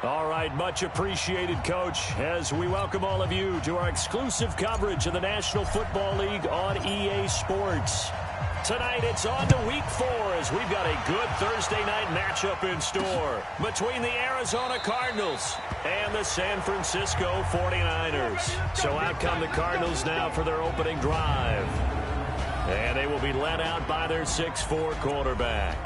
All right, much appreciated, Coach, as we welcome all of you to our exclusive coverage of the National Football League on EA Sports. Tonight, it's on to Week 4 as we've got a good Thursday night matchup in store between the Arizona Cardinals and the San Francisco 49ers. So out come the Cardinals now for their opening drive. And they will be led out by their 6'4" quarterback.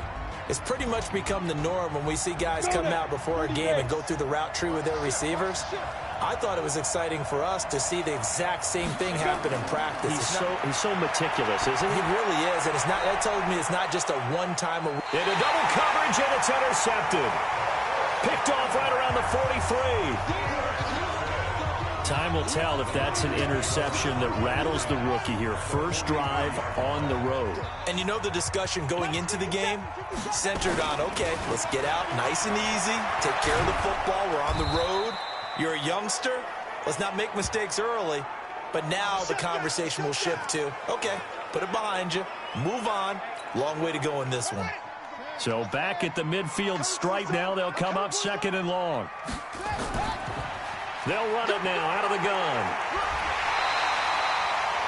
It's pretty much become the norm when we see guys come out before a game and go through the route tree with their receivers. I thought it was exciting for us to see the exact same thing happen in practice. He's so meticulous, isn't he? He really is, and it's not. That tells me it's not just a one-time. In a double coverage, and it's intercepted. Picked off right around the 43. Time will tell if that's an interception that rattles the rookie here. First drive on the road. And you know the discussion going into the game centered on, okay, let's get out nice and easy, take care of the football, we're on the road. You're a youngster, let's not make mistakes early. But now the conversation will shift to, okay, put it behind you, move on. Long way to go in this one. So back at the midfield stripe now, they'll come up second and long. They'll run it now out of the gun.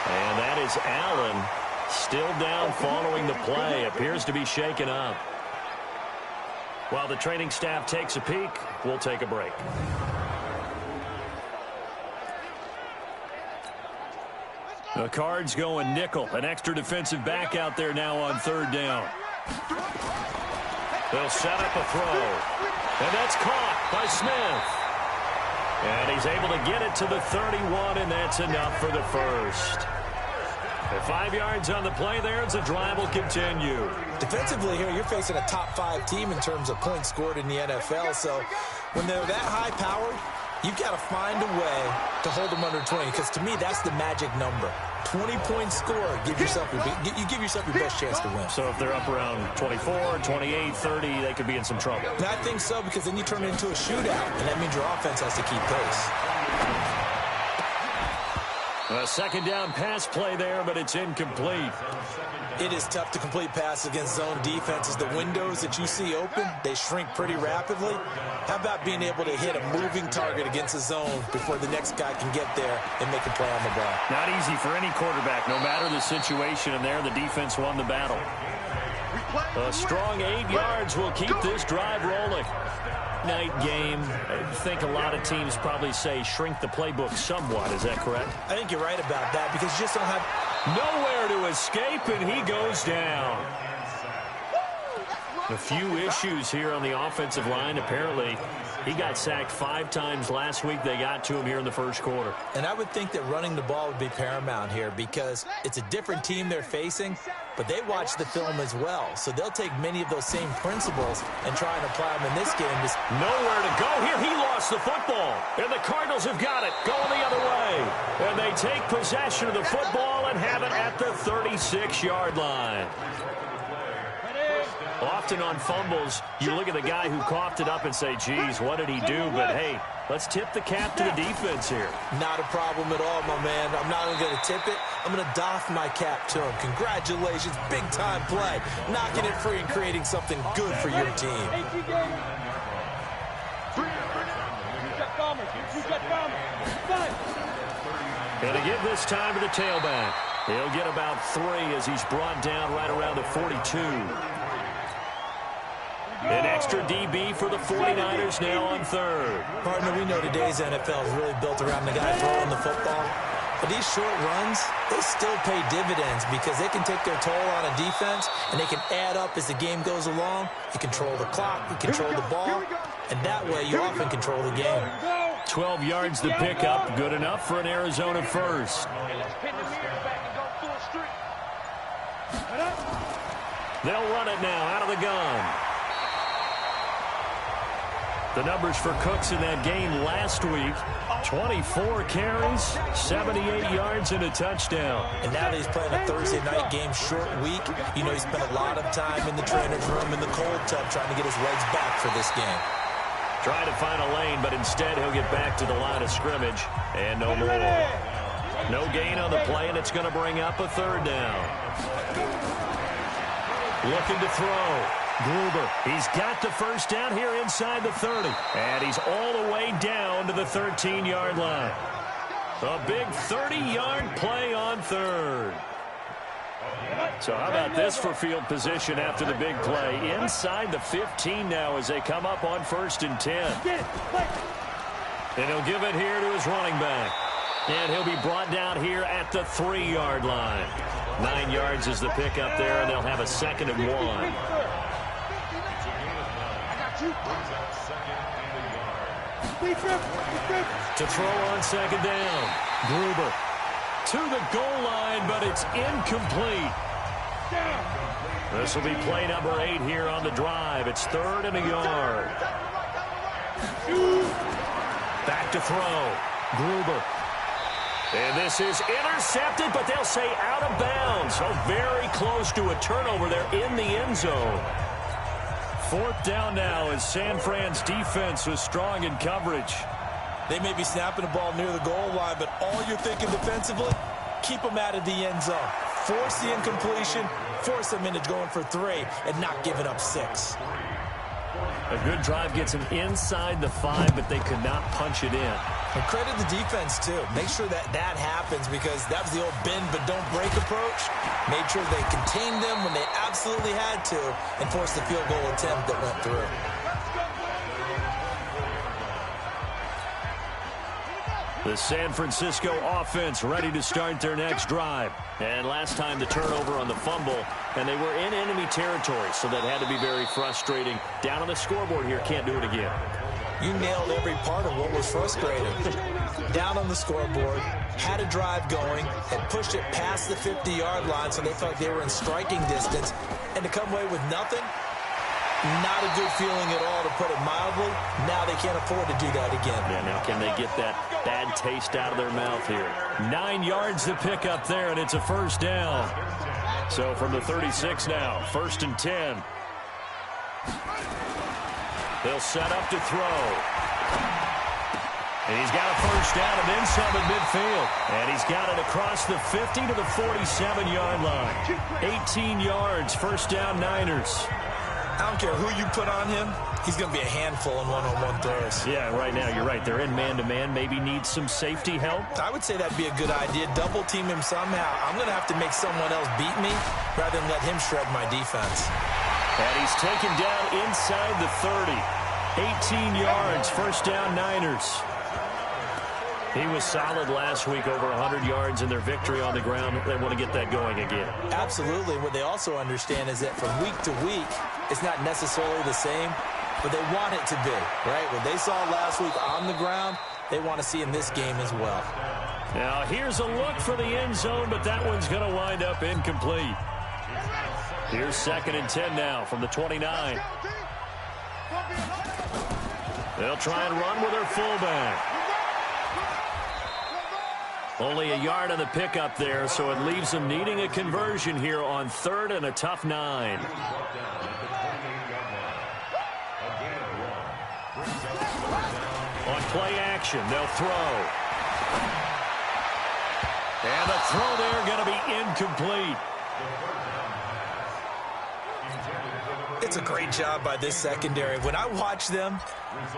And that is Allen still down following the play. Appears to be shaken up. While the training staff takes a peek, we'll take a break. The Cards going nickel. An extra defensive back out there now on third down. They'll set up a throw. And that's caught by Smith. And he's able to get it to the 31, and that's enough for the first. And 5 yards on the play there as the drive will continue. Defensively here, you're facing a top-5 team in terms of points scored in the NFL. So when they're that high-powered, you've got to find a way to hold them under 20, because to me, that's the magic number. 20-point score, you give yourself your best chance to win. So if they're up around 24, 28, 30, they could be in some trouble. And I think so, because then you turn it into a shootout, and that means your offense has to keep pace. A second down pass play there, but it's incomplete. It is tough to complete passes against zone defenses. The windows that you see open, they shrink pretty rapidly. How about being able to hit a moving target against a zone before the next guy can get there and make a play on the ball? Not easy for any quarterback, no matter the situation, and there the defense won the battle. A strong 8 yards will keep this drive rolling. Night game. I think a lot of teams probably say shrink the playbook somewhat. Is that correct? I think you're right about that, because you just don't have nowhere to escape, and he goes down. A few issues here on the offensive line. Apparently, he got sacked 5 times last week. They got to him here in the first quarter. And I would think that running the ball would be paramount here, because it's a different team they're facing, but they watch the film as well. So they'll take many of those same principles and try and apply them in this game. Nowhere to go here. He lost the football. And the Cardinals have got it. Going the other way. And they take possession of the football and have it at the 36-yard line. Often on fumbles, you look at the guy who coughed it up and say, geez, what did he do? But, hey, let's tip the cap to the defense here. Not a problem at all, my man. I'm not only going to tip it, I'm going to doff my cap to him. Congratulations, big-time play. Knocking it free and creating something good for your team. And to give this time to the tailback. He'll get about 3 as he's brought down right around the 42. An extra DB for the 49ers now on third. Partner, we know today's NFL is really built around the guy throwing the football. But these short runs, they still pay dividends, because they can take their toll on a defense, and they can add up as the game goes along. You control the clock, you control the ball, and that way you often control the game. 12 yards to pick up, good enough for an Arizona first. They'll run it now out of the gun. The numbers for Cooks in that game last week, 24 carries, 78 yards, and a touchdown. And now that he's playing a Thursday night game, short week, you know he spent a lot of time in the trainer's room in the cold tub trying to get his legs back for this game. Trying to find a lane, but instead he'll get back to the line of scrimmage, and no more. No gain on the play, and it's going to bring up a third down. Looking to throw. Gruber, he's got the first down here inside the 30. And he's all the way down to the 13-yard line. A big 30-yard play on third. So how about this for field position after the big play? Inside the 15 now as they come up on 1st and 10. And he'll give it here to his running back. And he'll be brought down here at the 3-yard line. 9 yards is the pickup there, and they'll have a 2nd and 1. To throw on 2nd down. Gruber to the goal line, but it's incomplete. This will be play number 8 here on the drive. It's 3rd and a yard. Back to throw. Gruber. And this is intercepted, but they'll say out of bounds. So very close to a turnover there in the end zone. 4th down now as San Fran's defense was strong in coverage. They may be snapping the ball near the goal line, but all you're thinking defensively, keep them out of the end zone. Force the incompletion, force them into going for 3, and not giving up 6. A good drive gets them inside the 5, but they could not punch it in. And credit the defense, too. Make sure that happens because that was the old bend but don't break approach. Made sure they contained them when they absolutely had to and forced the field goal attempt that went through. The San Francisco offense ready to start their next drive. And last time the turnover on the fumble, and they were in enemy territory, so that had to be very frustrating. Down on the scoreboard here, can't do it again. You nailed every part of what was frustrating. Down on the scoreboard, had a drive going, had pushed it past the 50-yard line so they felt like they were in striking distance, and to come away with nothing, not a good feeling at all, to put it mildly. Now they can't afford to do that again. Yeah, now can they get that bad taste out of their mouth here? 9 yards to pick up there, and it's a 1st down. So from the 36 now, 1st and 10. They'll set up to throw. And he's got a 1st down and then some at midfield. And he's got it across the 50 to the 47-yard line. 18 yards, 1st down Niners. I don't care who you put on him. He's going to be a handful in one-on-one throws. Yeah, right now, you're right. They're in man-to-man. Maybe need some safety help. I would say that'd be a good idea. Double team him somehow. I'm going to have to make someone else beat me rather than let him shred my defense. And he's taken down inside the 30. 18 yards, 1st down Niners. He was solid last week, over 100 yards in their victory on the ground. They want to get that going again. Absolutely. What they also understand is that from week to week, it's not necessarily the same, but they want it to be, right? What they saw last week on the ground, they want to see in this game as well. Now, here's a look for the end zone, but that one's going to wind up incomplete. Here's 2nd and 10 now from the 29. They'll try and run with their fullback. Only a yard on the pickup there, so it leaves them needing a conversion here on 3rd and a tough 9. On play action, they'll throw. And the throw there going to be incomplete. It's a great job by this secondary. When I watch them,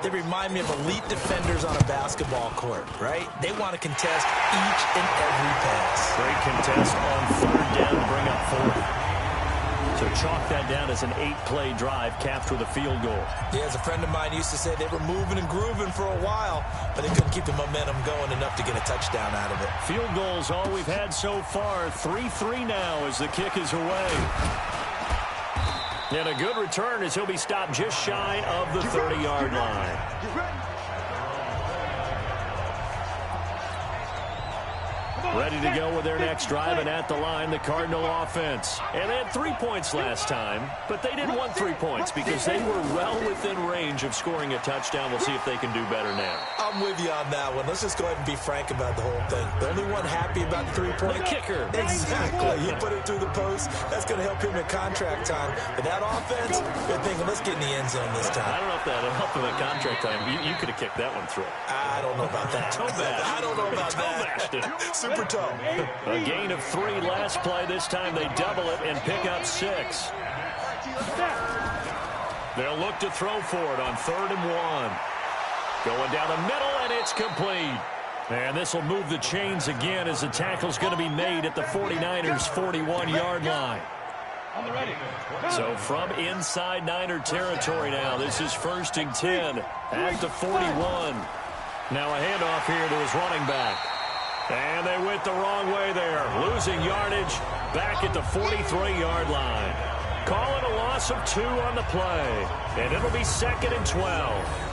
they remind me of elite defenders on a basketball court, right? They want to contest each and every pass. Great contest on 3rd down to bring up 4th. So chalk that down as an 8-play drive capped with a field goal. Yeah, as a friend of mine used to say, they were moving and grooving for a while, but they couldn't keep the momentum going enough to get a touchdown out of it. Field goals all we've had so far. 3-3 now as the kick is away. And a good return as he'll be stopped just shy of the 30-yard line. Ready to go with their next drive, and at the line, the Cardinal offense. And they had 3 points last time, but they didn't want 3 points because they were well within range of scoring a touchdown. We'll see if they can do better now. I'm with you on that one. Let's just go ahead and be frank about the whole thing. The only one happy about the 3-point. The kicker. Exactly. He put it through the post. That's going to help him in contract time. But that offense, they're thinking, let's get in the end zone this time. I don't know if that'll help him in contract time. You could have kicked that one through. I don't know about that. Toe bash. I don't know about that. Super toe. A gain of 3 last play. This time they double it and pick up 6. They'll look to throw for it on 3rd and 1. Going down the middle, and it's complete. And this will move the chains again as the tackle's going to be made at the 49ers' 41-yard line. So from inside Niner territory now, this is 1st and 10 at the 41. Now a handoff here to his running back. And they went the wrong way there, losing yardage back at the 43-yard line. Calling a loss of 2 on the play, and it'll be 2nd and 12.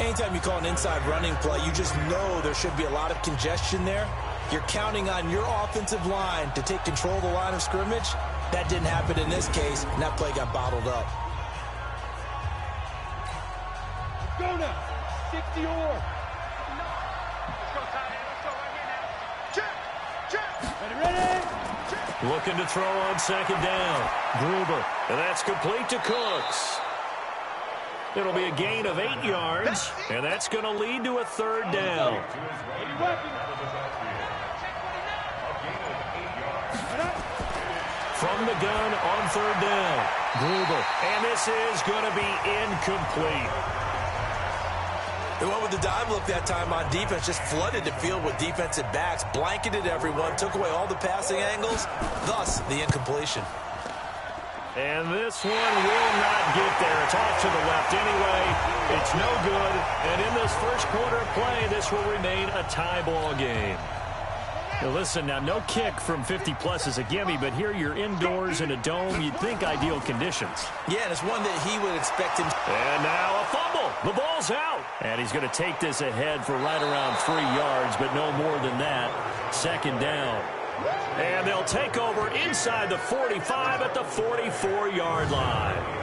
Anytime you call an inside running play, you just know there should be a lot of congestion there. You're counting on your offensive line to take control of the line of scrimmage. That didn't happen in this case, and that play got bottled up. Go now. 60 or. Ready? Looking to throw on 2nd down. Gruber, and that's complete to Cooks. It'll be a gain of 8 yards, and that's going to lead to a 3rd down. From the gun on 3rd down. Gruber, and this is going to be incomplete. They went with the dive look that time on defense, just flooded the field with defensive backs, blanketed everyone, took away all the passing angles, thus the incompletion. And this one will not get there. It's off to the left anyway. It's no good. And in this first quarter of play, this will remain a tie ball game. Now listen, now no kick from 50-plus is a gimme, but here you're indoors in a dome. You'd think ideal conditions. Yeah, and it's one that he would expect him. And now a fumble. The ball's out. And he's going to take this ahead for right around 3 yards, but no more than that. 2nd down. And they'll take over inside the 45 at the 44-yard line.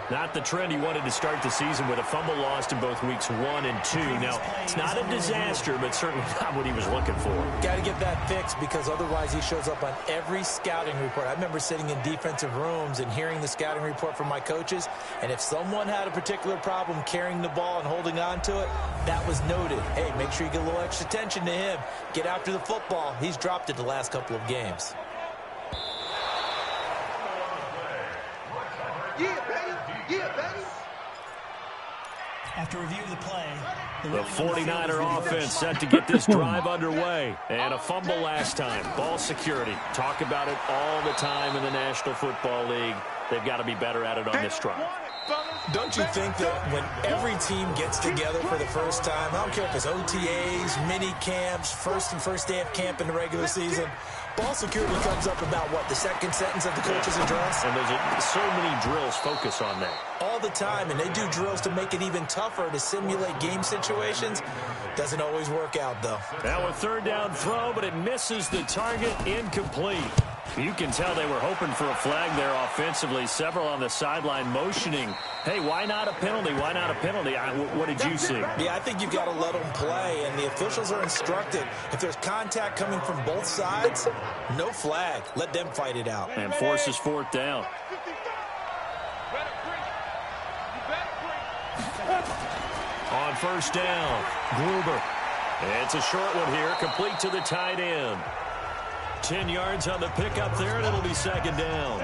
Not the trend he wanted to start the season with a fumble lost in both weeks 1 and 2. Now, it's not a disaster, but certainly not what he was looking for. Got to get that fixed because otherwise he shows up on every scouting report. I remember sitting in defensive rooms and hearing the scouting report from my coaches, and if someone had a particular problem carrying the ball and holding on to it, that was noted. Hey, make sure you get a little extra attention to him. Get after the football. He's dropped it the last couple of games. After review of the play, the 49er offense set to get this drive underway. And a fumble last time. Ball security. Talk about it all the time in the National Football League. They've got to be better at it on this drive. Don't you think that when every team gets together for the first time, I don't care if it's OTAs, mini camps, first day of camp in the regular season, ball security comes up about, what, the second sentence of the coach's address? And there's so many drills focus on that. All the time, and they do drills to make it even tougher to simulate game situations. Doesn't always work out, though. Now a 3rd down throw, but it misses the target. Incomplete. You can tell they were hoping for a flag there offensively. Several on the sideline motioning. Hey, why not a penalty? Why not a penalty? What did you see? Yeah, I think you've got to let them play, and the officials are instructed. If there's contact coming from both sides, no flag. Let them fight it out. And forces 4th down. On 1st down, Gruber. It's a short one here, complete to the tight end. 10 yards on the pickup there, and it'll be 2nd down.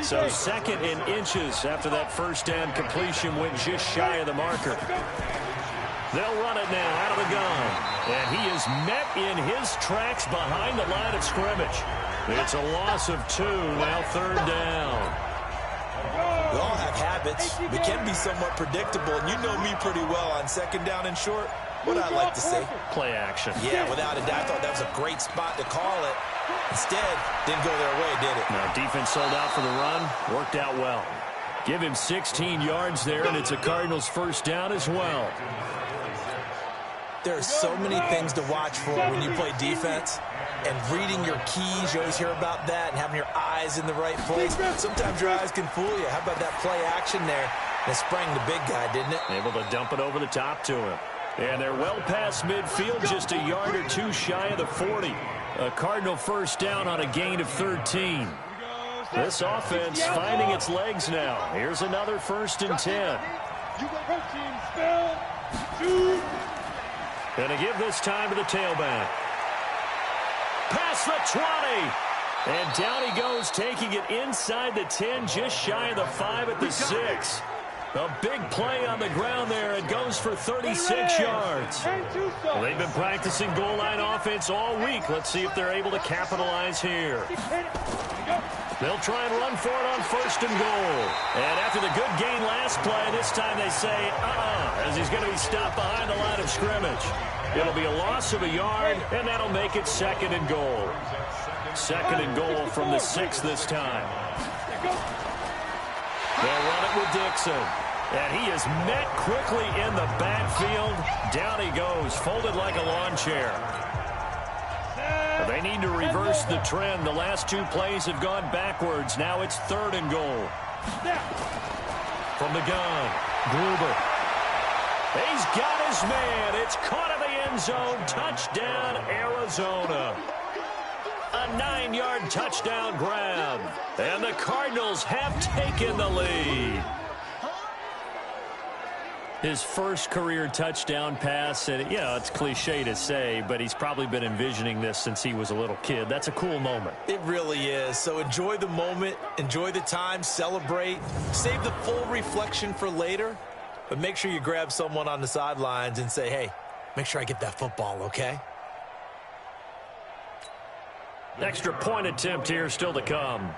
So 2nd and inches after that 1st down completion went just shy of the marker. They'll run it now out of the gun. And he is met in his tracks behind the line of scrimmage. It's a loss of 2, now 3rd down. We all have habits. We can be somewhat predictable, and you know me pretty well on 2nd down and short. What I'd like to see. Play action. Yeah, without a doubt. I thought that was a great spot to call it. Instead, didn't go their way, did it? Now, defense sold out for the run. Worked out well. Give him 16 yards there, and it's a Cardinals 1st down as well. There are so many things to watch for when you play defense. And reading your keys, you always hear about that, and having your eyes in the right place. Sometimes your eyes can fool you. How about that play action there? It sprang the big guy, didn't it? Able to dump it over the top to him. And they're well past midfield, just a yard or 2 shy of the 40. A Cardinal 1st down on a gain of 13. This offense finding its legs now. Here's another 1st and 10. Going to give this time to the tailback. Past the 20. And down he goes, taking it inside the 10, just shy of the 5 at the 6. A big play on the ground there. It goes for 36 yards. Well, they've been practicing goal line offense all week. Let's see if they're able to capitalize here. They'll try and run for it on 1st and goal. And after the good gain last play, this time they say, as he's going to be stopped behind the line of scrimmage. It'll be a loss of a yard, and that'll make it 2nd and goal. 2nd and goal from the 6 this time. They'll run it with Dixon. And he is met quickly in the backfield. Down he goes, folded like a lawn chair. They need to reverse the trend. The last 2 plays have gone backwards. Now it's 3rd and goal. From the gun, Gruber. He's got his man. It's caught in the end zone. Touchdown, Arizona. A 9-yard touchdown grab. And the Cardinals have taken the lead. His first career touchdown pass, and it's cliche to say, but he's probably been envisioning this since he was a little kid. That's a cool moment. It really is. So enjoy the moment, enjoy the time, celebrate, save the full reflection for later, but make sure you grab someone on the sidelines and say, hey, make sure I get that football, okay? Extra point attempt here still to come.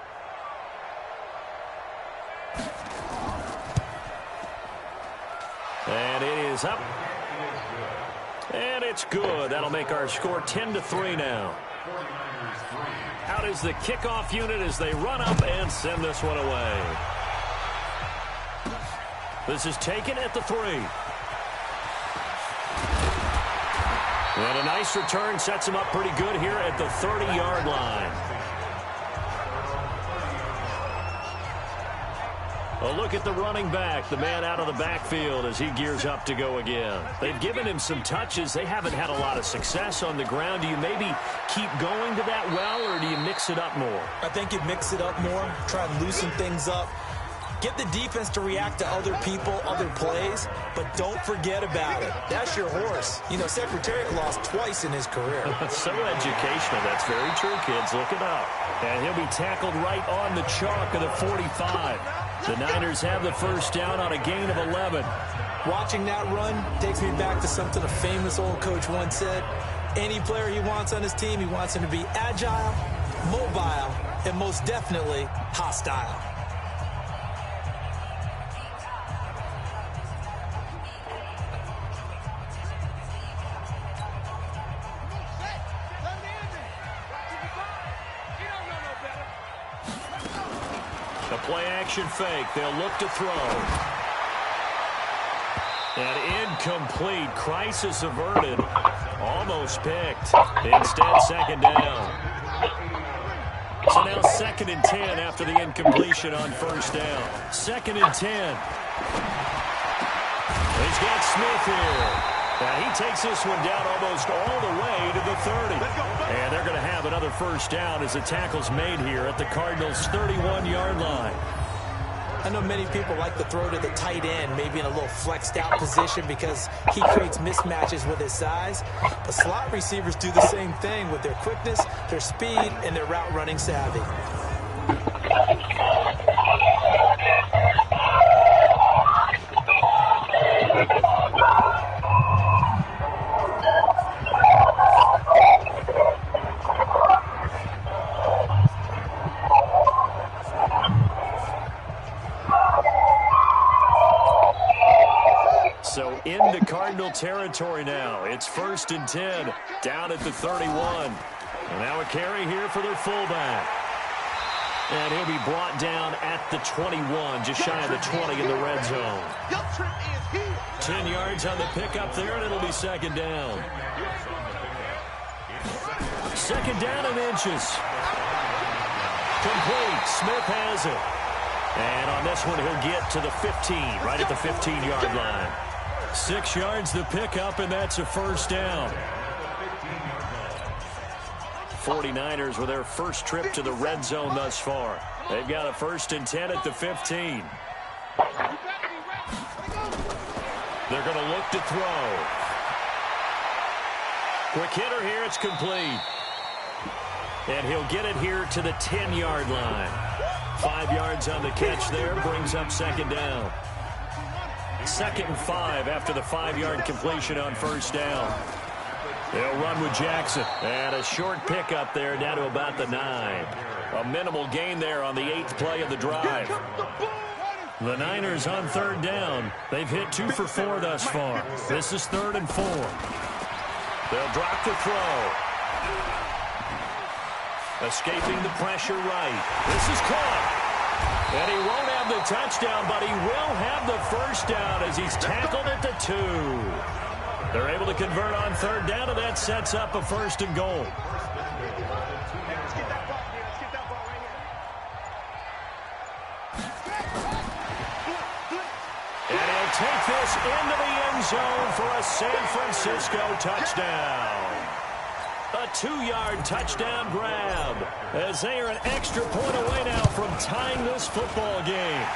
And it is up. And it's good. That'll make our score 10-3 now. Out is the kickoff unit as they run up and send this one away. This is taken at the 3. And a nice return sets him up pretty good here at the 30-yard line. A look at the running back, the man out of the backfield as he gears up to go again. They've given him some touches. They haven't had a lot of success on the ground. Do you maybe keep going to that well, or do you mix it up more? I think you mix it up more, try and loosen things up. Get the defense to react to other people, other plays, but don't forget about it. That's your horse. You know, Secretariat lost twice in his career. So educational. That's very true, kids. Look it up. And he'll be tackled right on the chalk of the 45. The Niners have the first down on a gain of 11. Watching that run takes me back to something a famous old coach once said. Any player he wants on his team, he wants him to be agile, mobile, and most definitely hostile. A play-action fake. They'll look to throw. And incomplete. Crisis averted. Almost picked. Instead, 2nd down. So now 2nd and 10 after the incompletion on 1st down. 2nd and 10. He's got Smith here. Now he takes this one down almost all the way to the 30. And they're going to have another first down as the tackle's made here at the Cardinals' 31-yard line. I know many people like to throw to the tight end, maybe in a little flexed out position because he creates mismatches with his size. But slot receivers do the same thing with their quickness, their speed, and their route running savvy. So into Cardinal territory now. It's 1st and 10 down at the 31. And now a carry here for their fullback. And he'll be brought down at the 21, just shy of the 20 in the red zone. 10 yards on the pickup there, and it'll be 2nd down. 2nd down and inches. Complete. Smith has it. And on this one, he'll get to the 15, right at the 15-yard line. 6 yards the pickup, and that's a first down. 49ers with their first trip to the red zone thus far. They've got a 1st and 10 at the 15. They're going to look to throw. Quick hitter here. It's complete. And he'll get it here to the 10-yard line. 5 yards on the catch there, brings up second down. 2nd and 5 after the 5-yard completion on first down. They'll run with Jackson. And a short pickup there down to about the 9. A minimal gain there on the 8th play of the drive. The Niners on 3rd down. They've hit 2 for 4 thus far. This is 3rd and 4. They'll drop the throw. Escaping the pressure right. This is caught. And he won't have the touchdown, but he will have the first down as he's tackled at the 2. They're able to convert on 3rd down, and that sets up a 1st and goal. And he'll take this into the end zone for a San Francisco touchdown. A 2-yard touchdown grab as they are an extra point away now from tying this football game.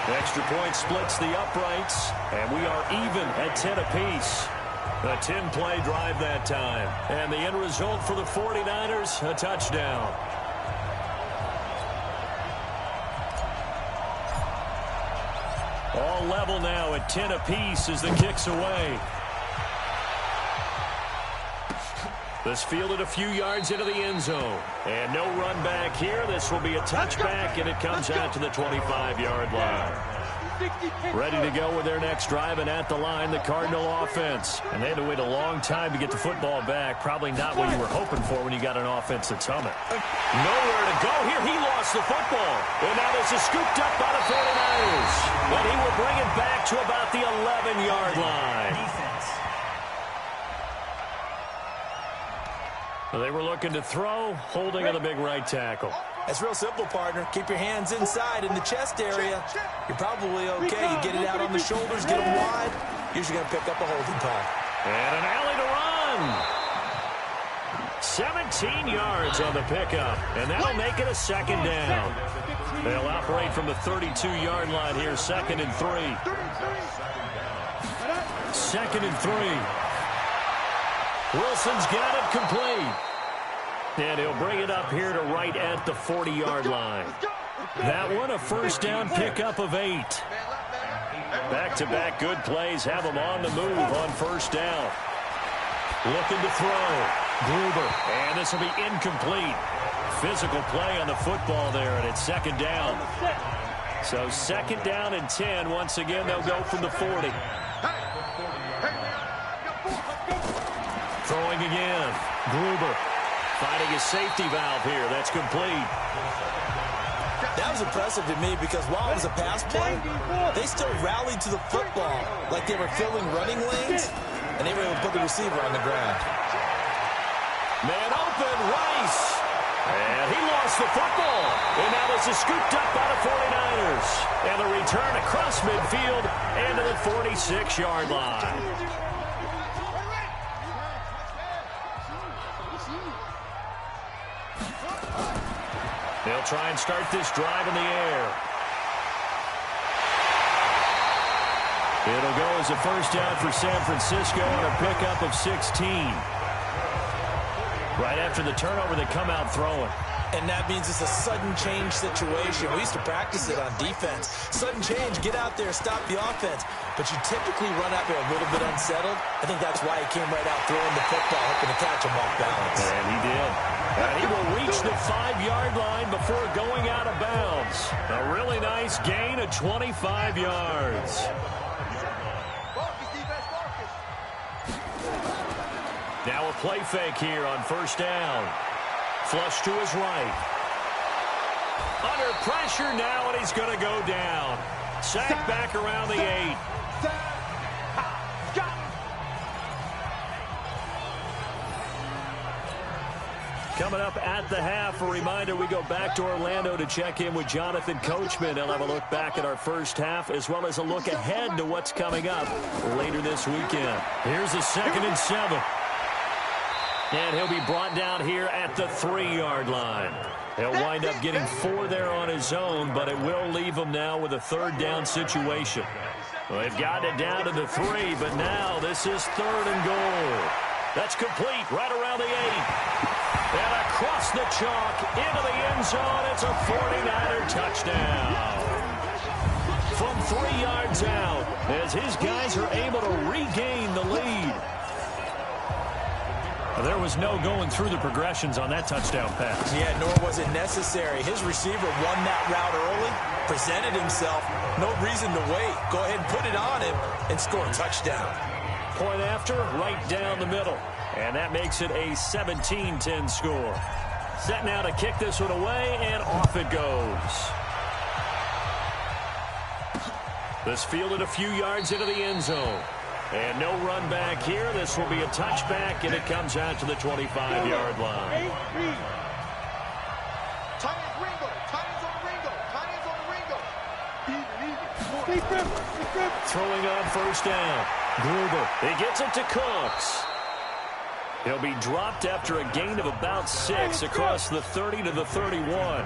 Extra point splits the uprights, and we are even at 10 apiece. A 10-play drive that time. And the end result for the 49ers, a touchdown. All level now at 10 apiece as the kick's away. This fielded a few yards into the end zone. And no run back here. This will be a touchback, and it comes out to the 25-yard line. Ready to go with their next drive, and at the line, the Cardinal offense. And they had to wait a long time to get the football back. Probably not what you were hoping for when you got an offense that's humming. Nowhere to go here. He lost the football. And now this is scooped up by the 49ers. But he will bring it back to about the 11-yard line. They were looking to throw, holding on the big right tackle. It's real simple, partner. Keep your hands inside in the chest area. You're probably okay. You get it out on the shoulders, get them wide. Usually going to pick up a holding call. And an alley to run. 17 yards on the pickup, and that'll make it a 2nd down. They'll operate from the 32-yard line here, 2nd and 3. 2nd and 3. Wilson's got it complete. And he'll bring it up here to right at the 40-yard line. That one a 1st down pickup of 8. Back-to-back good plays have them on the move on 1st down. Looking to throw. Gruber. And this will be incomplete. Physical play on the football there, and it's 2nd down. So 2nd down and 10. Once again, they'll go from the 40. Throwing again. Gruber finding his safety valve here. That's complete. That was impressive to me because while it was a pass play, they still rallied to the football like they were filling running lanes, and they were able to put the receiver on the ground. Man open, Rice. And he lost the football. And now this is scooped up by the 49ers. And the return across midfield and to the 46-yard line. They'll try and start this drive in the air. It'll go as a 1st down for San Francisco on a pickup of 16. Right after the turnover, they come out throwing. And that means it's a sudden change situation. We used to practice it on defense. Sudden change, get out there, stop the offense. But you typically run out there a little bit unsettled. I think that's why he came right out throwing the football, hoping to catch him off balance. And he did. And he will reach the 5-yard line before going out of bounds. A really nice gain of 25 yards. Now a play fake here on 1st down. Flush to his right. Under pressure now, and he's going to go down. Sacked back around the 8. Coming up at the half, a reminder, we go back to Orlando to check in with Jonathan Coachman. He'll have a look back at our first half as well as a look ahead to what's coming up later this weekend. Here's a 2nd and 7. And he'll be brought down here at the 3-yard line. He'll wind up getting 4 there on his own, but it will leave him now with a 3rd down situation. Well, they've gotten it down to the 3, but now this is 3rd and goal. That's complete right around the 8. And across Across the chalk, into the end zone. It's a 49er touchdown. From 3 yards out, as his guys are able to regain the lead. There was no going through the progressions on that touchdown pass. Yeah, nor was it necessary. His receiver won that route early, presented himself. No reason to wait. Go ahead and put it on him and score a touchdown. Point after, right down the middle. And that makes it a 17-10 score. Set now to kick this one away, and off it goes. This fielded a few yards into the end zone. And no run back here. This will be a touchback, and it comes out to the 25-yard line. Throwing on first down. Gruber. He gets it to Cooks. He'll be dropped after a gain of about 6 across the 30 to the 31.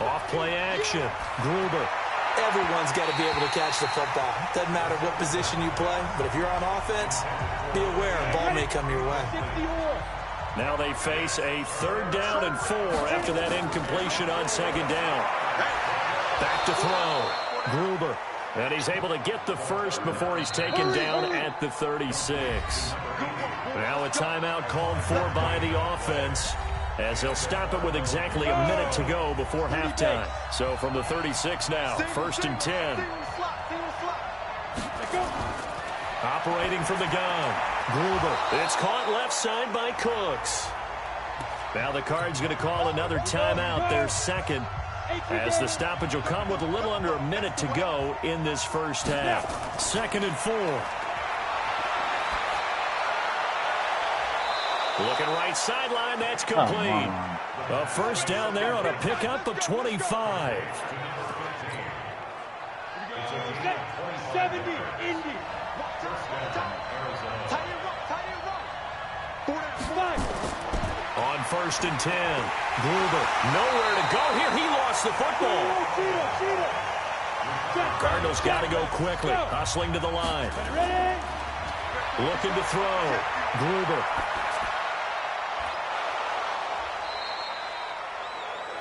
Off play action. Gruber. Everyone's got to be able to catch the football. Doesn't matter what position you play, but if you're on offense, be aware a ball may come your way. Now they face a 3rd down and 4 after that incompletion on 2nd down. Back to throw. Gruber. And he's able to get the first before he's taken down at the 36. Now a timeout called for by the offense, as they'll stop it with exactly a minute to go before halftime. So from the 36 now, 1st and 10. Operating from the gun. Gruber. It's caught left side by Cooks. Now the Cards going to call another timeout, their 2nd, as the stoppage will come with a little under a minute to go in this first half. 2nd and 4. Looking right sideline, that's complete. A first down there on a pickup of 25. 70, Indy. On 1st and 10. Gruber, nowhere to go here. He lost the football. Cardinals got to go quickly. Hustling to the line. Looking to throw. Gruber.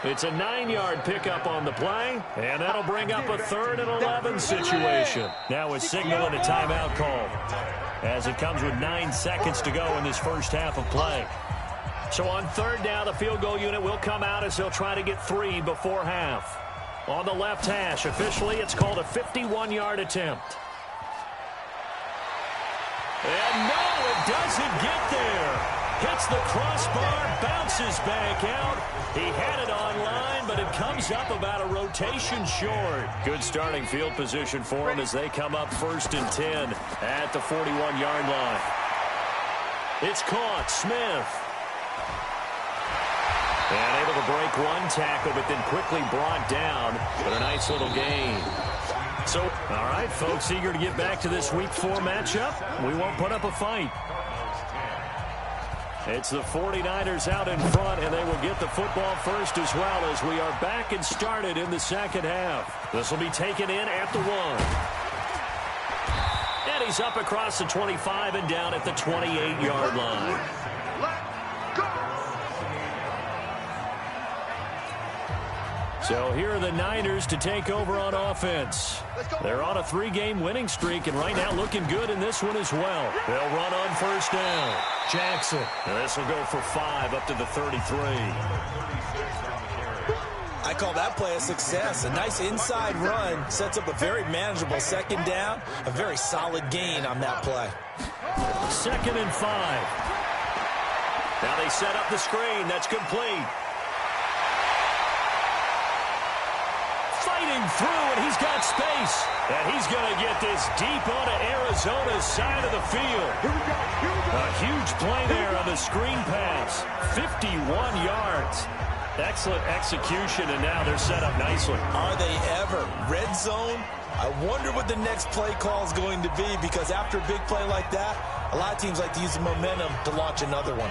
It's a 9-yard pickup on the play, and that'll bring up a 3rd and 11 situation. Now a signal and a timeout call, as it comes with 9 seconds to go in this first half of play. So on 3rd down, the field goal unit will come out as they'll try to get 3 before half. On the left hash, officially, it's called a 51-yard attempt. And no, it doesn't get there. Hits the crossbar, bounces back out. He had it online, but it comes up about a rotation short. Good starting field position for him as they come up 1st and 10 at the 41-yard line. It's caught. Smith. And able to break one tackle, but then quickly brought down with a nice little gain. So, all right, folks, eager to get back to this Week 4 matchup. We won't put up a fight. It's the 49ers out in front, and they will get the football first as well, as we are back and started in the second half. This will be taken in at the 1. And he's up across the 25 and down at the 28-yard line. So here are the Niners to take over on offense. They're on a 3-game winning streak, and right now looking good in this one as well. They'll run on first down. Jackson. And this will go for 5 up to the 33. I call that play a success. A nice inside run sets up a very manageable 2nd down. A very solid gain on that play. 2nd and 5. Now they set up the screen. That's complete. Fighting through, and he's got space. And he's going to get this deep onto Arizona's side of the field. A huge play there on the screen pass. 51 yards. Excellent execution, and now they're set up nicely. Are they ever? Red zone? I wonder what the next play call is going to be, because after a big play like that, a lot of teams like to use the momentum to launch another one.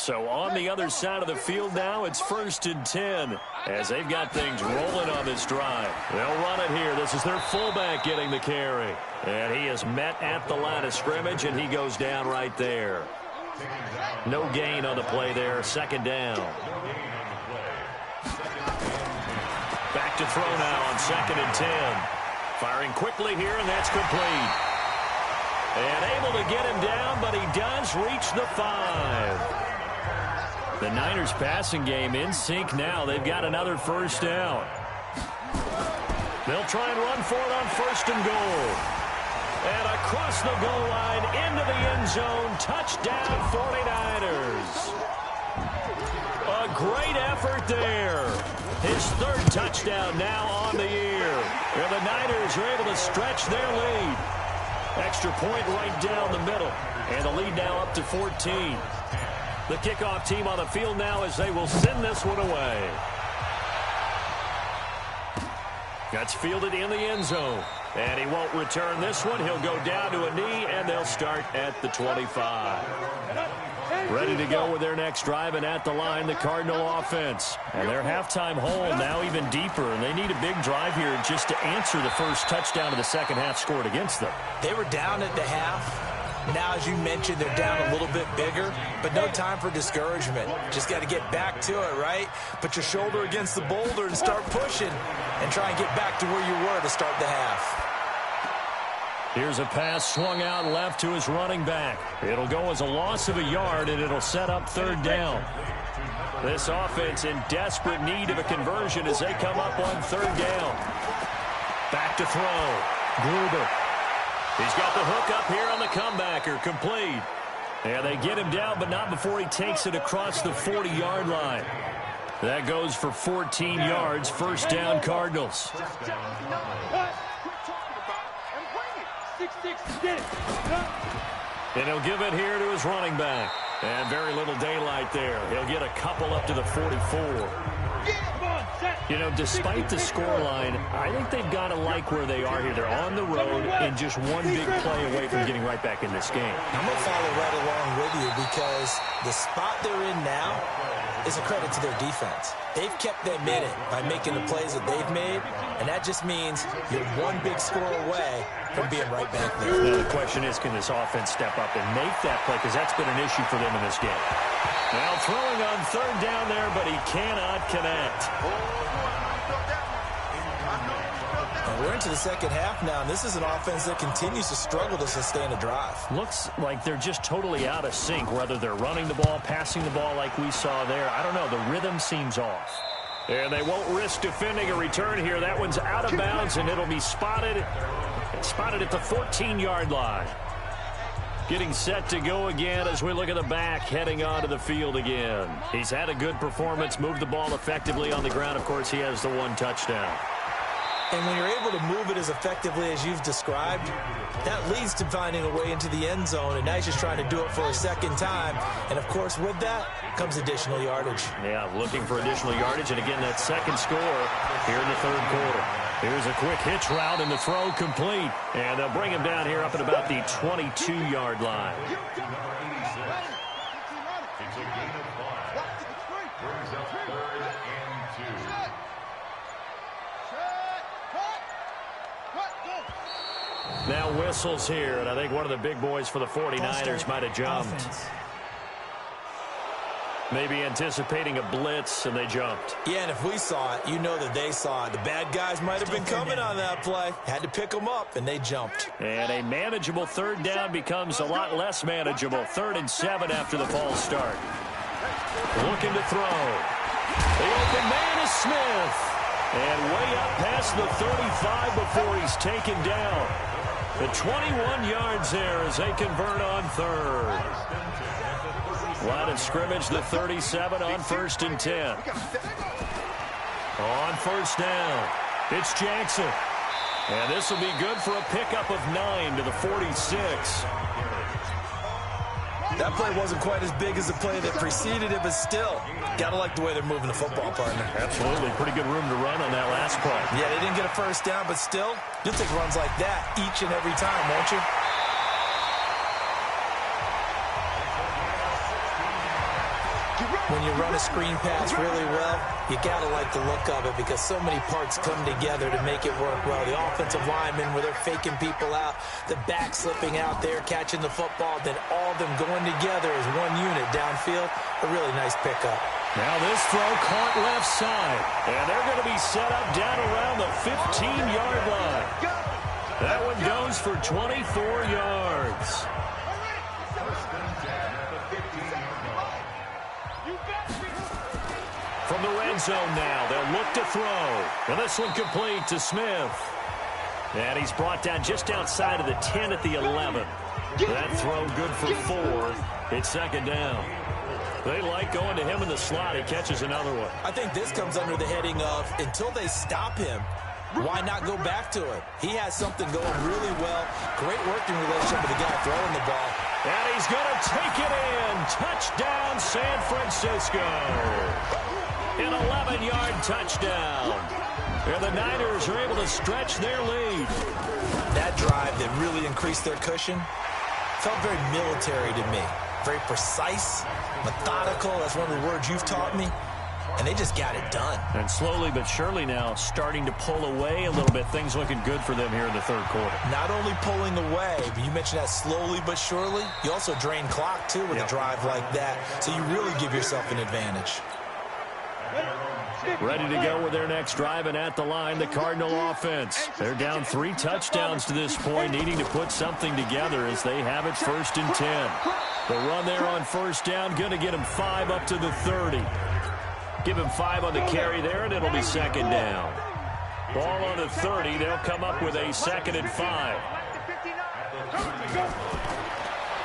So on the other side of the field now, it's 1st and 10 as they've got things rolling on this drive. They'll run it here. This is their fullback getting the carry. And he is met at the line of scrimmage, and he goes down right there. No gain on the play there. 2nd down. Back to throw now on 2nd and 10. Firing quickly here, and that's complete. And able to get him down, but he does reach the 5. The Niners passing game in sync now. They've got another 1st down. They'll try and run for it on 1st and goal. And across the goal line into the end zone. Touchdown 49ers. A great effort there. His 3rd touchdown now on the year. And the Niners are able to stretch their lead. Extra point right down the middle. And the lead now up to 14. The kickoff team on the field now as they will send this one away. That's fielded in the end zone. And he won't return this one. He'll go down to a knee, and they'll start at the 25. Ready to go with their next drive, and at the line, the Cardinal offense. And their halftime hole now even deeper, and they need a big drive here just to answer the first touchdown of the second half scored against them. They were down at the half. Now, as you mentioned, they're down a little bit bigger, but no time for discouragement. Just got to get back to it, right? Put your shoulder against the boulder and start pushing and try and get back to where you were to start the half. Here's a pass swung out left to his running back. It'll go as a loss of a yard, and it'll set up 3rd down. This offense in desperate need of a conversion as they come up on 3rd down. Back to throw. Gruber. He's got the hook up here on the comebacker. Complete. And they get him down, but not before he takes it across the 40-yard line. That goes for 14 yards. 1st down, Cardinals. And he'll give it here to his running back. And very little daylight there. He'll get a couple up to the 44. You know, despite the scoreline, I think they've got to like where they are here. They're on the road and just one big play away from getting right back in this game. I'm going to follow right along with you because the spot they're in now is a credit to their defense. They've kept them in it by making the plays that they've made, and that just means you're one big score away from being right back there. Now, the question is, can this offense step up and make that play? Because that's been an issue for them in this game. Now throwing on 3rd down there, but he cannot connect. And we're into the second half now, and this is an offense that continues to struggle to sustain a drive. Looks like they're just totally out of sync, whether they're running the ball, passing the ball like we saw there. I don't know. The rhythm seems off. And they won't risk defending a return here. That one's out of bounds, and it'll be spotted at the 14-yard line. Getting set to go again as we look at the back, heading onto the field again. He's had a good performance, moved the ball effectively on the ground. Of course, he has the 1 touchdown. And when you're able to move it as effectively as you've described, that leads to finding a way into the end zone, and now he's just trying to do it for a second time. And, of course, with that comes additional yardage. Yeah, looking for additional yardage, and again, that second score here in the 3rd quarter. Here's a quick hitch route, and the throw complete. And they'll bring him down here up at about the 22-yard line. Now whistles here, and I think one of the big boys for the 49ers might have jumped. Maybe anticipating a blitz, and they jumped. Yeah, and if we saw it, you know that they saw it. The bad guys might have been coming on that play. Had to pick them up, and they jumped. And a manageable 3rd down becomes a lot less manageable. 3rd and 7 after the false start. Looking to throw. The open man is Smith. And way up past the 35 before he's taken down. The 21 yards there as they convert on 3rd. Line of scrimmage, the 37 on 1st and 10. On 1st down, it's Jackson. And this will be good for a pickup of 9 to the 46. That play wasn't quite as big as the play that preceded it, but still, gotta like the way they're moving the football, partner. Absolutely. Pretty good room to run on that last play. Yeah, they didn't get a 1st down, but still, you'll take runs like that each and every time, won't you? When you run a screen pass really well, you got to like the look of it because so many parts come together to make it work well. The offensive linemen, where they're faking people out, the back slipping out there, catching the football, then all of them going together as one unit downfield. A really nice pickup. Now this throw caught left side, and they're going to be set up down around the 15-yard line. That one goes for 24 yards. From the red zone now, they'll look to throw. And this one complete to Smith. And he's brought down just outside of the 10 at the 11. That throw good for 4. It's second down. They like going to him in the slot. He catches another one. I think this comes under the heading of until they stop him, why not go back to it? He has something going really well. Great working relationship with the guy throwing the ball. And he's going to take it in. Touchdown, San Francisco. An 11-yard touchdown. And the Niners are able to stretch their lead. That drive that really increased their cushion felt very military to me. Very precise, methodical. That's one of the words you've taught me. And they just got it done. And slowly but surely now starting to pull away a little bit. Things looking good for them here in the third quarter. Not only pulling away, but you mentioned that slowly but surely. You also drain clock, too, with a drive like that. So you really give yourself an advantage. Ready to go with their next drive, and at the line, the Cardinal offense. They're down 3 touchdowns to this point, needing to put something together as they have it 1st and 10. The run there on 1st down, going to get him 5 up to the 30. Give him 5 on the carry there, and it'll be 2nd down. Ball on the 30. They'll come up with a 2nd and 5.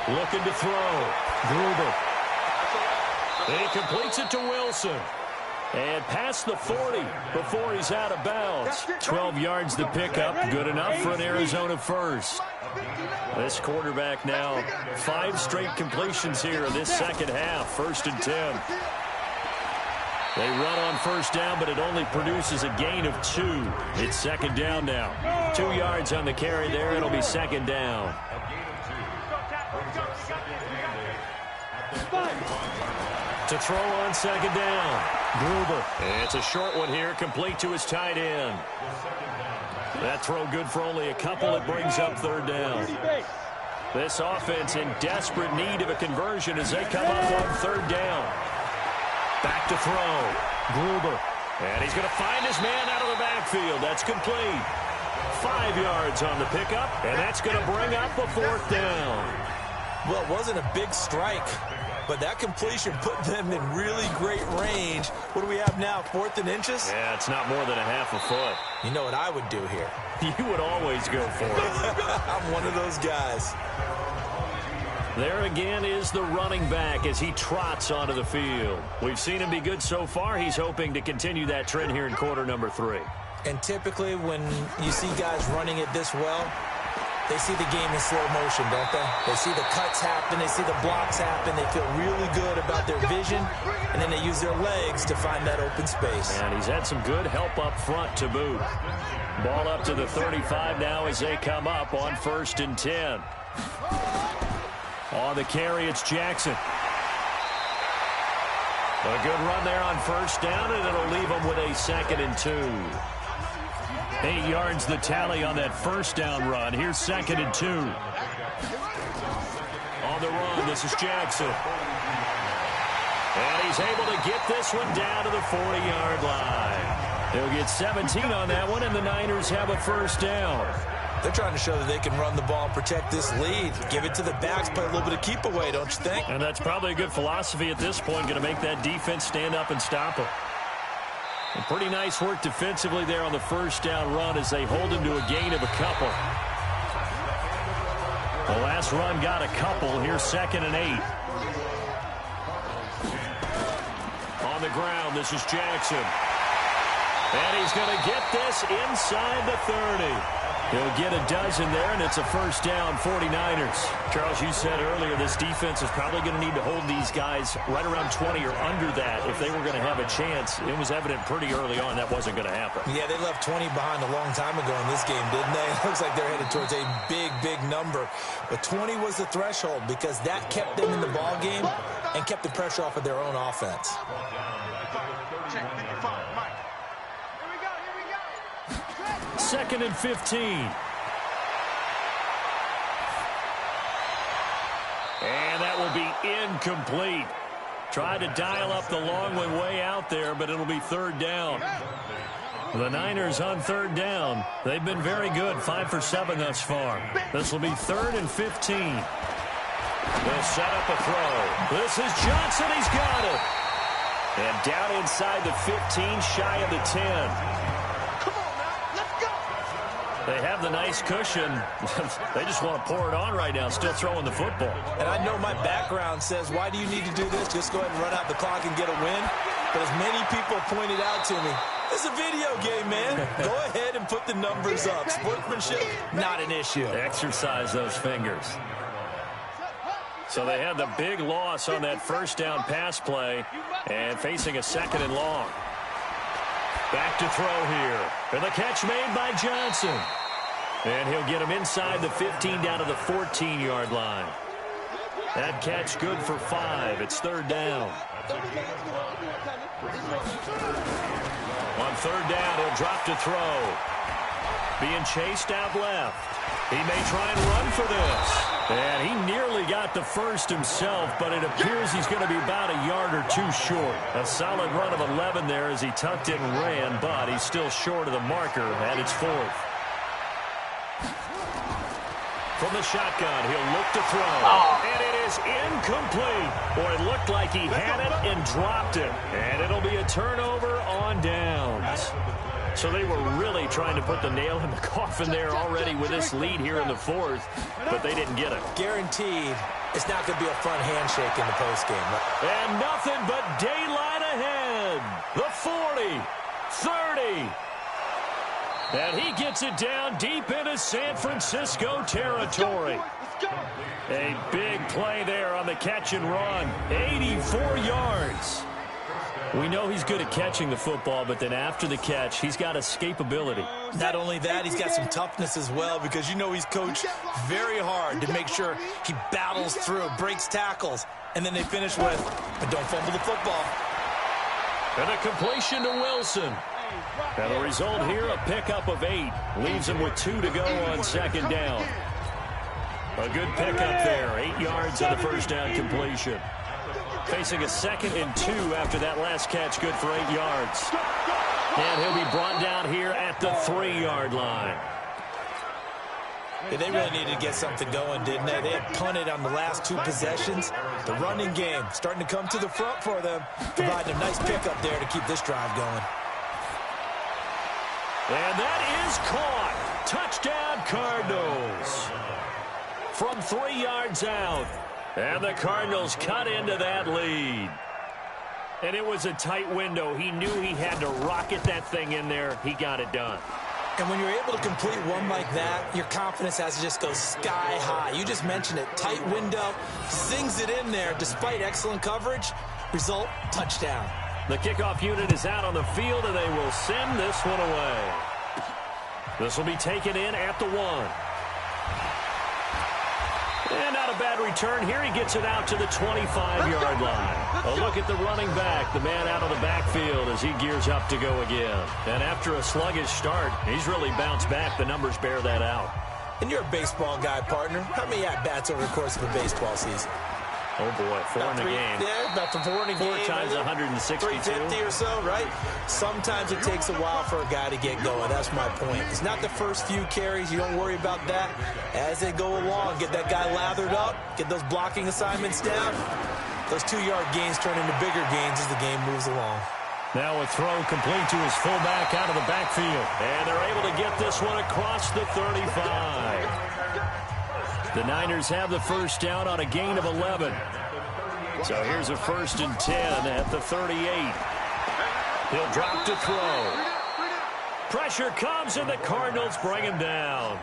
Looking to throw. Gruber. He completes it to Wilson. And past the 40 before he's out of bounds. 12 yards to pick up. Good enough for an Arizona first. This quarterback now 5 straight completions here in this second half. 1st and 10. They run on 1st down, but it only produces a gain of 2. It's 2nd down now. 2 yards on the carry there. It'll be 2nd down. To throw on 2nd down. Gruber. It's a short one here, complete to his tight end. That throw good for only a couple. It brings up 3rd down. This offense in desperate need of a conversion as they come up on 3rd down. Back to throw. Gruber. And he's going to find his man out of the backfield. That's complete. 5 yards on the pickup, and that's going to bring up a 4th down. Well, it wasn't a big strike, but that completion put them in really great range. What do we have now, 4th and inches? Yeah, it's not more than a half a foot. You know what I would do here? You would always go for it. I'm one of those guys. There again is the running back as he trots onto the field. We've seen him be good so far. He's hoping to continue that trend here in quarter number 3. And typically when you see guys running it this well, they see the game in slow motion, don't they? They see the cuts happen. They see the blocks happen. They feel really good about their vision. And then they use their legs to find that open space. And he's had some good help up front to boot. Ball up to the 35 now as they come up on 1st and 10. On the carry, it's Jackson. A good run there on 1st down, and it'll leave him with a 2nd and 2. 8 yards the tally on that 1st down run. Here's 2nd and 2. On the run, this is Jackson. And he's able to get this one down to the 40-yard line. He'll get 17 on that one, and the Niners have a 1st down. They're trying to show that they can run the ball and protect this lead. Give it to the backs, play a little bit of keep away, don't you think? And that's probably a good philosophy at this point, going to make that defense stand up and stop him. And pretty nice work defensively there on the 1st down run as they hold him to a gain of a couple. The last run got a couple. Here's 2nd and 8. On the ground, this is Jackson. And he's going to get this inside the 30. He'll get a dozen there, and it's a 1st down, 49ers. Charles, you said earlier this defense is probably going to need to hold these guys right around 20 or under that if they were going to have a chance. It was evident pretty early on that wasn't going to happen. Yeah, they left 20 behind a long time ago in this game, didn't they? It looks like they're headed towards a big, big number. But 20 was the threshold because that kept them in the ball game and and kept the pressure off of their own offense. Second and 15. And that will be incomplete. Tried to dial up the long way out there, but it'll be third down. The Niners on third down. They've been very good, 5 for 7 thus far. This will be third and 15. They'll set up a throw. This is Johnson. He's got it. And down inside the 15, shy of the 10. Come on now, let's go. They have the nice cushion. They just want to pour it on right now, still throwing the football. And I know my background says, why do you need to do this? Just go ahead and run out the clock and get a win. But as many people pointed out to me, it's a video game, man. Go ahead and put the numbers up. Sportsmanship, not an issue. Exercise those fingers. So they had the big loss on that first down pass play and facing a second and long. Back to throw here. And the catch made by Johnson. And he'll get him inside the 15 down to the 14-yard line. That catch good for 5. It's third down. On third down, he'll drop to throw. Being chased out left. He may try and run for this. And he nearly got the first himself, but it appears he's going to be about a yard or two short. A solid run of 11 there as he tucked in and ran, but he's still short of the marker at its 4th. From the shotgun, he'll look to throw. And it is incomplete. Boy, it looked like he had it and dropped it. And it'll be a turnover on downs. So they were really trying to put the nail in the coffin there already with this lead here in the 4th, but they didn't get it. Guaranteed, it's not going to be a fun handshake in the postgame. And nothing but daylight ahead. The 40, 30. And he gets it down deep into San Francisco territory. A big play there on the catch and run. 84 yards. We know he's good at catching the football, but then after the catch, he's got escapability. Not only that, he's got some toughness as well, because you know he's coached very hard to make sure he battles through, breaks tackles, and then they finish with, but don't fumble the football. And a completion to Wilson. And the result here, a pickup of 8. Leaves him with 2 to go on second down. A good pickup there. 8 yards on the first down completion. Facing a second and 2 after that last catch, good for 8 yards. And he'll be brought down here at the 3-yard line. Yeah, they really needed to get something going, didn't they? They had punted on the last 2 possessions. The running game starting to come to the front for them, providing a nice pickup there to keep this drive going. And that is caught. Touchdown, Cardinals. From 3 yards out. And the Cardinals cut into that lead. And it was a tight window. He knew he had to rocket that thing in there. He got it done. And when you're able to complete one like that, your confidence has to just go sky high. You just mentioned it. Tight window, sings it in there despite excellent coverage. Result, touchdown. The kickoff unit is out on the field, and they will send this one away. This will be taken in at the 1. And not a bad return here. He gets it out to the 25-yard line. A look at the running back, the man out of the backfield as he gears up to go again. And after a sluggish start, he's really bounced back. The numbers bear that out. And you're a baseball guy, partner. How many at-bats over the course of a baseball season? Oh, boy, 4 in a game. Yeah, about 4 in a game. 4 times 162. 350 or so, right? Sometimes it takes a while for a guy to get going. That's my point. It's not the first few carries. You don't worry about that. As they go along, get that guy lathered up, get those blocking assignments down. Those 2-yard gains turn into bigger gains as the game moves along. Now a throw complete to his fullback out of the backfield. And they're able to get this one across the 35. The Niners have the first down on a gain of 11. So here's a 1st and 10 at the 38. He'll drop to throw. Pressure comes, and the Cardinals bring him down.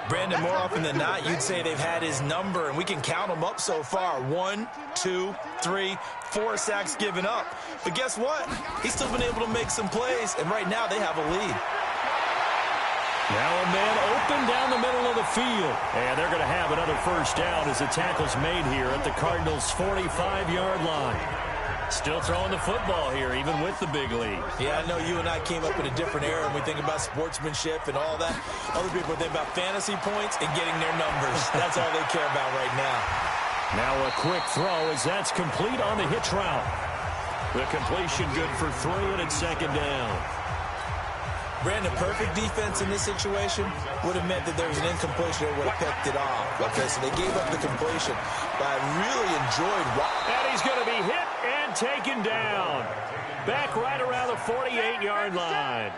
Brandon, more often than not, you'd say they've had his number, and we can count them up so far. 1, 2, 3, 4 sacks given up. But guess what? He's still been able to make some plays, and right now they have a lead. Now a man open down the middle of the field. And they're going to have another first down as the tackle's made here at the Cardinals' 45-yard line. Still throwing the football here, even with the big lead. Yeah, I know you and I came up in a different era, and we think about sportsmanship and all that. Other people think about fantasy points and getting their numbers. That's all they care about right now. Now a quick throw as that's complete on the hitch route. The completion good for 3, and it's second down. Brandon, perfect defense in this situation would have meant that there was an incompletion that would have picked it off. Okay, so they gave up the completion, but I really enjoyed watching. And he's going to be hit and taken down. Back right around the 48-yard line.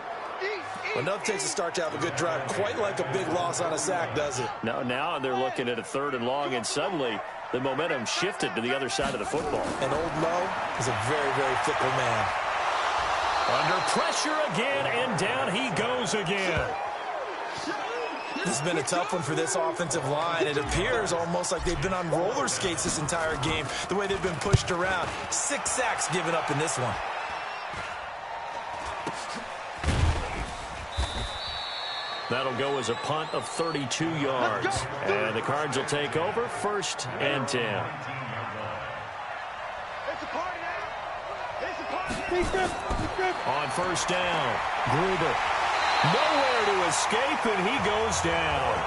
Enough takes a start to have a good drive. Quite like a big loss on a sack, does it? No, now they're looking at a 3rd and long, and suddenly the momentum shifted to the other side of the football. And Old Mo is a very, very fickle man. Under pressure again, and down he goes again. This has been a tough one for this offensive line. It appears almost like they've been on roller skates this entire game, the way they've been pushed around. 6 sacks given up in this one. That'll go as a punt of 32 yards. And the Cards will take over 1st and 10. On first down, Gruber. Nowhere to escape, and he goes down.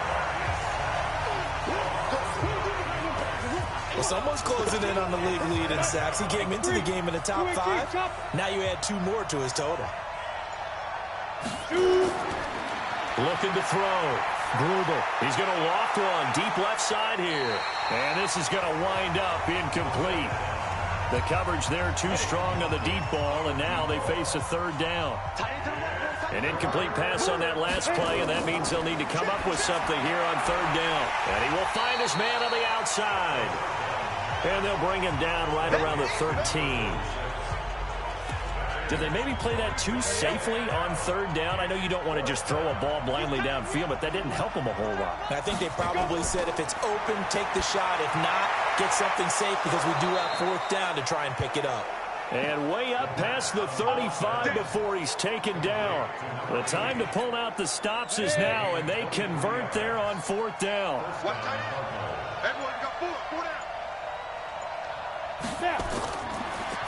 Well, someone's closing in on the league lead in sacks. He came into the game in the top 5. Now you add 2 more to his total. Looking to throw. Gruber. He's going to loft one deep left side here. And this is going to wind up incomplete. The coverage there too strong on the deep ball, and now they face a 3rd down. An incomplete pass on that last play, and that means they'll need to come up with something here on 3rd down. And he will find his man on the outside. And they'll bring him down right around the 13. Did they maybe play that too safely on 3rd down? I know you don't want to just throw a ball blindly downfield, but that didn't help them a whole lot. I think they probably said if it's open, take the shot. If not, get something safe because we do have 4th down to try and pick it up. And way up past the 35 before he's taken down. The time to pull out the stops is now, and they convert there on 4th down.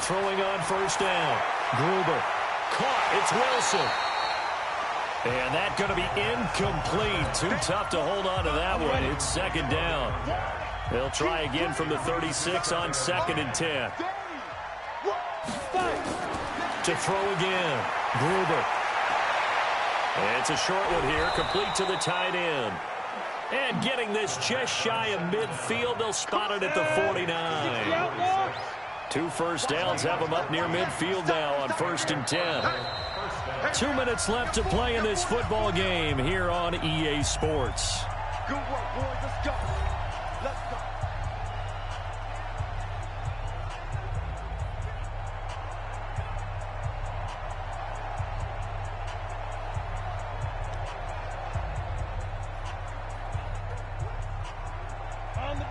Throwing on first down. Gruber. Caught. It's Wilson. And that's going to be incomplete. Too tough to hold on to that one. It's second down. They'll try again from the 36 on 2nd and 10. To throw again. Gruber. And it's a short one here. Complete to the tight end. And getting this just shy of midfield. They'll spot it at the 49. 2 first downs have them up near midfield now on 1st and 10. 2 minutes left to play in this football game here on EA Sports. Good work, boys. Let's go. Let's go.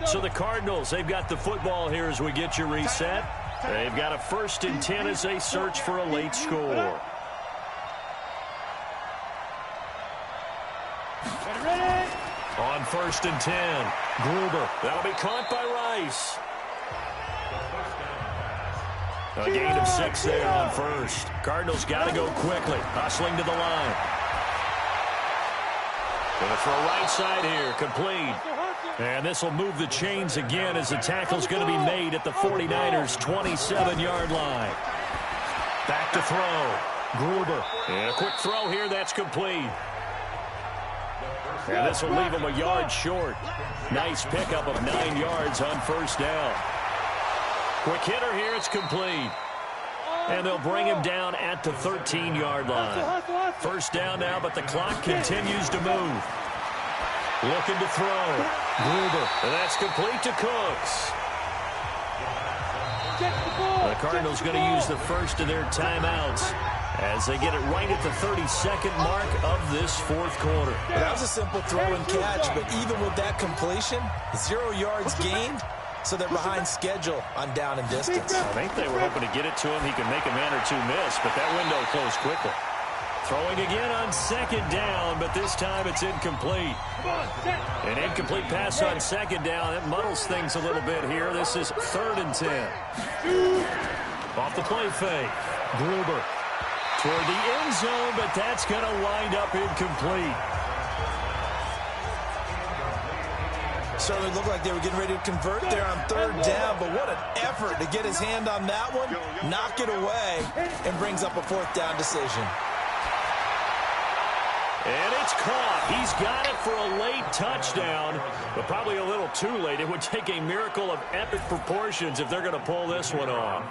So the Cardinals, they've got the football here as we get you reset. They've got a 1st and 10 as they search for a late score. On 1st and 10, Gruber. That'll be caught by Rice. A gain of 6 there on 1st. Cardinals got to go quickly. Hustling to the line. Going to throw right side here. Complete. And this will move the chains again as the tackle's going to be made at the 49ers' 27-yard line. Back to throw. Gruber. And a quick throw here. That's complete. And this will leave him a yard short. Nice pickup of 9 yards on first down. Quick hitter here. It's complete. And they'll bring him down at the 13-yard line. First down now, but the clock continues to move. Looking to throw. Gruber. And that's complete to Cooks. The Cardinals going to use the first of their timeouts as they get it right at the 32nd mark of this 4th quarter. Well, that was a simple throw and catch, but even with that completion, 0 yards gained, so they're behind schedule on down and distance. I think they were hoping to get it to him. He could make a man or two miss, but that window closed quickly. Throwing again on second down, but this time it's incomplete. An incomplete pass on second down. That muddles things a little bit here. This is 3rd and 10. Off the play fake. Gruber toward the end zone, but that's going to wind up incomplete. Certainly looked like they were getting ready to convert there on 3rd down, but what an effort to get his hand on that one, knock it away, and brings up a 4th down decision. And it's caught. He's got it for a late touchdown, but probably a little too late. It would take a miracle of epic proportions if they're going to pull this one off.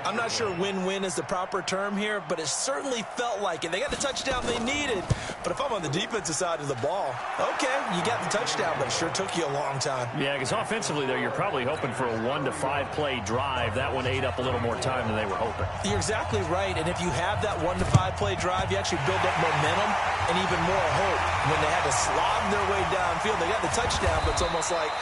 I'm not sure win-win is the proper term here, but it certainly felt like it. They got the touchdown they needed, but if I'm on the defensive side of the ball, okay, you got the touchdown, but it sure took you a long time. Yeah, because offensively, though, you're probably hoping for a 1 to 5 play drive. That one ate up a little more time than they were hoping. You're exactly right, and if you have that 1 to 5 play drive, you actually build up momentum and even more hope. When they had to slog their way downfield, they got the touchdown, but it's almost like,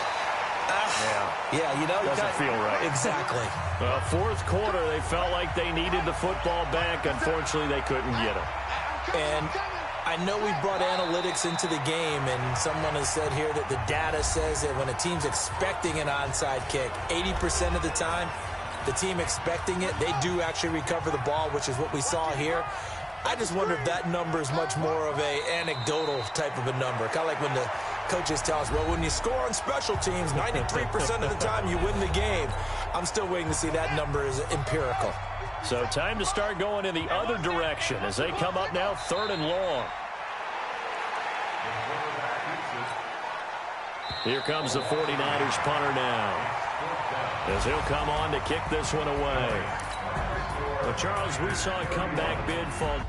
yeah, you know, doesn't feel right. Exactly. Well, 4th quarter, they felt like they needed the football back. Unfortunately, they couldn't get it. And I know we brought analytics into the game, and someone has said here that the data says that when a team's expecting an onside kick, 80% of the time, the team expecting it, they do actually recover the ball, which is what we saw here. I just wonder if that number is much more of a anecdotal type of a number. Kind of like when the coaches tell us, well, when you score on special teams, 93% of the time you win the game. I'm still waiting to see that number is empirical. So time to start going in the other direction as they come up now 3rd and long. Here comes the 49ers punter now, as he'll come on to kick this one away. Well, Charles, we saw a comeback bid fall.